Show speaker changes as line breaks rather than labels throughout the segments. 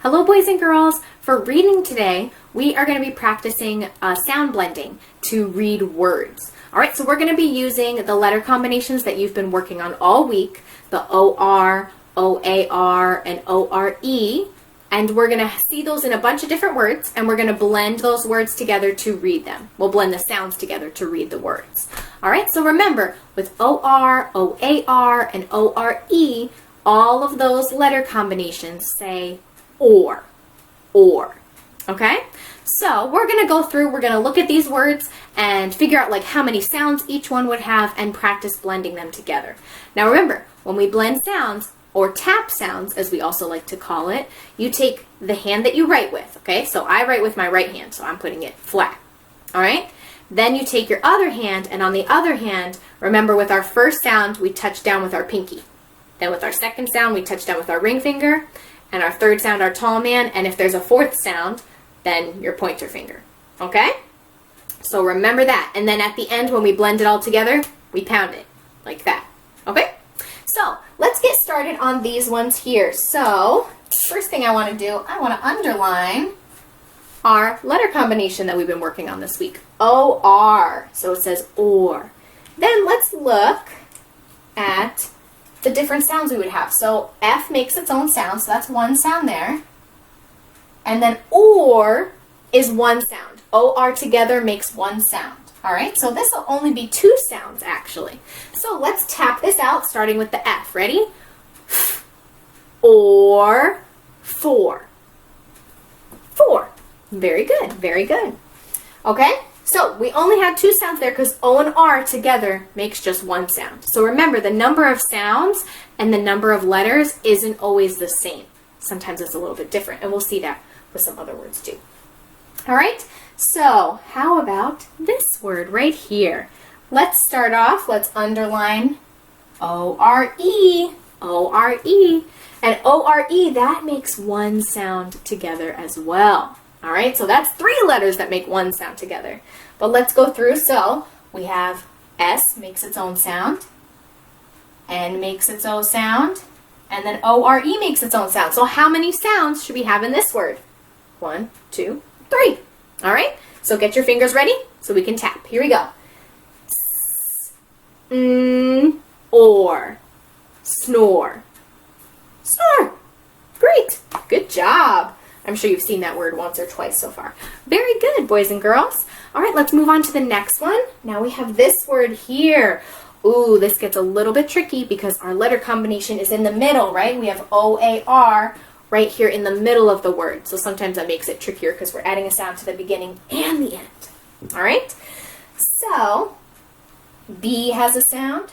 Hello boys and girls. For reading today, we are going to be practicing sound blending to read words. Alright, so we're going to be using the letter combinations that you've been working on all week, the O-R, O-A-R, and O-R-E, and we're going to see those in a bunch of different words, and we're going to blend those words together to read them. We'll blend the sounds together to read the words. Alright, so remember, with O-R, O-A-R, and O-R-E, all of those letter combinations say or, okay? So we're going to go through, we're going to look at these words and figure out like how many sounds each one would have and practice blending them together. Now remember, when we blend sounds, or tap sounds as we also like to call it, you take the hand that you write with, okay? So I write with my right hand, so I'm putting it flat, all right? Then you take your other hand, and on the other hand, remember with our first sound, we touch down with our pinky. Then with our second sound, we touch down with our ring finger, and our third sound, our tall man, and if there's a fourth sound, then your pointer finger, okay? So remember that, and then at the end when we blend it all together, we pound it, like that, okay? So let's get started on these ones here. So first thing I want to do, I want to underline our letter combination that we've been working on this week, O-R, so it says or. Then let's look at the different sounds we would have. So F makes its own sound, so that's one sound there. And then OR is one sound. O-R together makes one sound. All right, so this will only be two sounds actually. So let's tap this out starting with the F. Ready? Or, for. For. Very good, very good. Okay, so we only had two sounds there because O and R together makes just one sound. So remember, the number of sounds and the number of letters isn't always the same. Sometimes it's a little bit different, and we'll see that with some other words too. All right, so how about this word right here? Let's start off, let's underline O-R-E, O-R-E, and O-R-E, that makes one sound together as well. All right, so that's three letters that make one sound together. But let's go through. So we have S makes its own sound, N makes its own sound, and then O-R-E makes its own sound. So how many sounds should we have in this word? 1, 2, 3. All right, so get your fingers ready so we can tap. Here we go. S, N, or, snore. Snore. Great. Good job. I'm sure you've seen that word once or twice so far. Very good, boys and girls. All right, let's move on to the next one. Now we have this word here. Ooh, this gets a little bit tricky because our letter combination is in the middle, right? We have O-A-R right here in the middle of the word. So sometimes that makes it trickier because we're adding a sound to the beginning and the end. All right? So, B has a sound.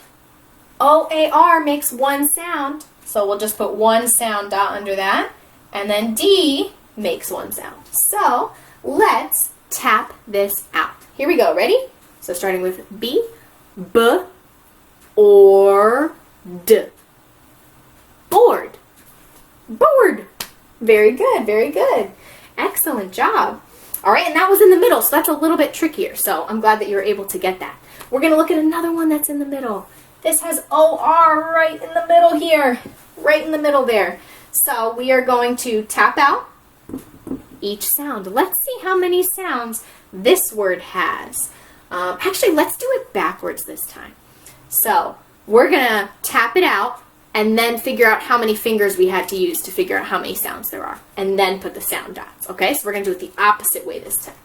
O-A-R makes one sound. So we'll just put one sound dot under that. And then D makes one sound. So let's tap this out. Here we go. Ready? So starting with B, B, or, D. Bored. Bored. Very good. Very good. Excellent job. All right, and that was in the middle, so that's a little bit trickier. So I'm glad that you were able to get that. We're going to look at another one that's in the middle. This has O-R right in the middle here. Right in the middle there. So we are going to tap out each sound. Let's see how many sounds this word has. Actually, let's do it backwards this time. So we're going to tap it out and then figure out how many fingers we had to use to figure out how many sounds there are. And then put the sound dots. Okay, so we're going to do it the opposite way this time.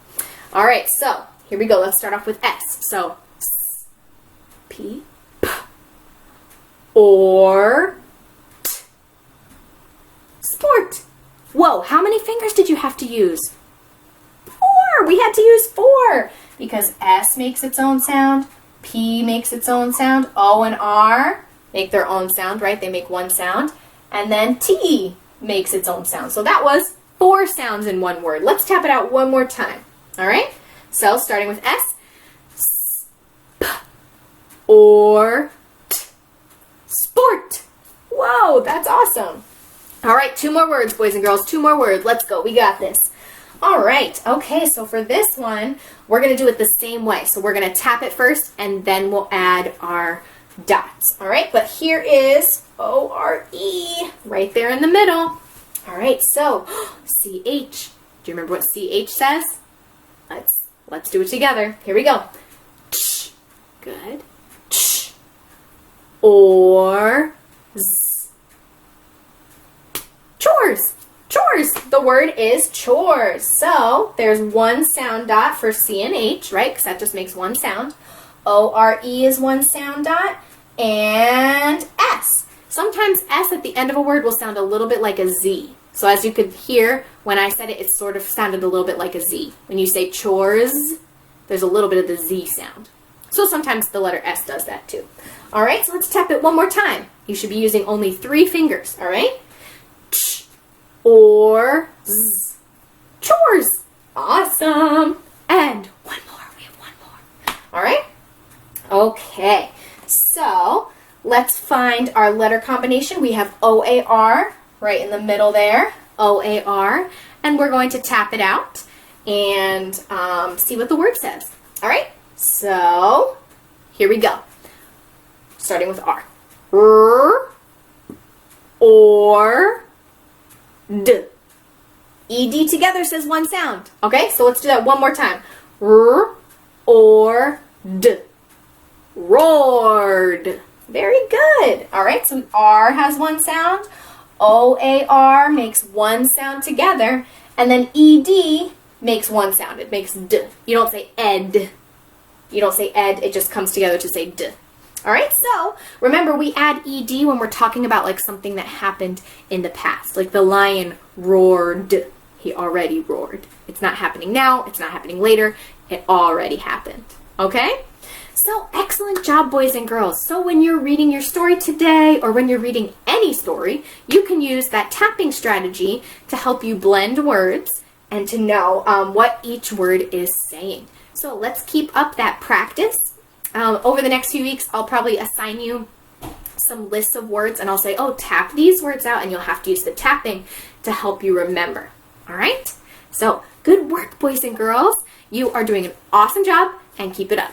All right, so here we go. Let's start off with S. So S, P, P, or, sport. Whoa, how many fingers did you have to use? 4. We had to use 4 because S makes its own sound, P makes its own sound, O and R make their own sound, right? They make one sound. And then T makes its own sound. So that was 4 sounds in one word. Let's tap it out one more time. All right? So starting with S, S, P, or, T, sport. Whoa, that's awesome. All right, 2 more words, boys and girls. 2 more words. Let's go. We got this. All right. Okay, so for this one, we're going to do it the same way. So we're going to tap it first, and then we'll add our dots. All right, but here is O-R-E right there in the middle. All right, so CH. Do you remember what CH says? Let's do it together. Here we go. Ch. Good. Ch. Or z. Chores. Chores. The word is chores. So there's one sound dot for C and H, right? Because that just makes one sound. O-R-E is one sound dot. And S. Sometimes S at the end of a word will sound a little bit like a Z. So as you could hear, when I said it, it sort of sounded a little bit like a Z. When you say chores, there's a little bit of the Z sound. So sometimes the letter S does that too. All right, so let's tap it one more time. You should be using only 3 fingers, all right? Ch, or, z. Chores. Awesome. And one more. We have one more. All right? Okay, so let's find our letter combination. We have O-A-R right in the middle there, O-A-R, and we're going to tap it out and see what the word says. All right, so here we go. Starting with R. R, or, D. E-D together says one sound. Okay, so let's do that one more time. R, or, D. Roared. Very good. All right, so R has one sound. O-A-R makes one sound together. And then E-D makes one sound. It makes D. You don't say ed. You don't say ed. It just comes together to say D. All right, so remember we add ed when we're talking about like something that happened in the past. Like the lion roared. He already roared. It's not happening now. It's not happening later. It already happened. Okay? So excellent job, boys and girls. So when you're reading your story today or when you're reading any story, you can use that tapping strategy to help you blend words and to know what each word is saying. So let's keep up that practice. Over the next few weeks, I'll probably assign you some lists of words and I'll say, oh, tap these words out, and you'll have to use the tapping to help you remember. All right? So good work, boys and girls. You are doing an awesome job, and keep it up.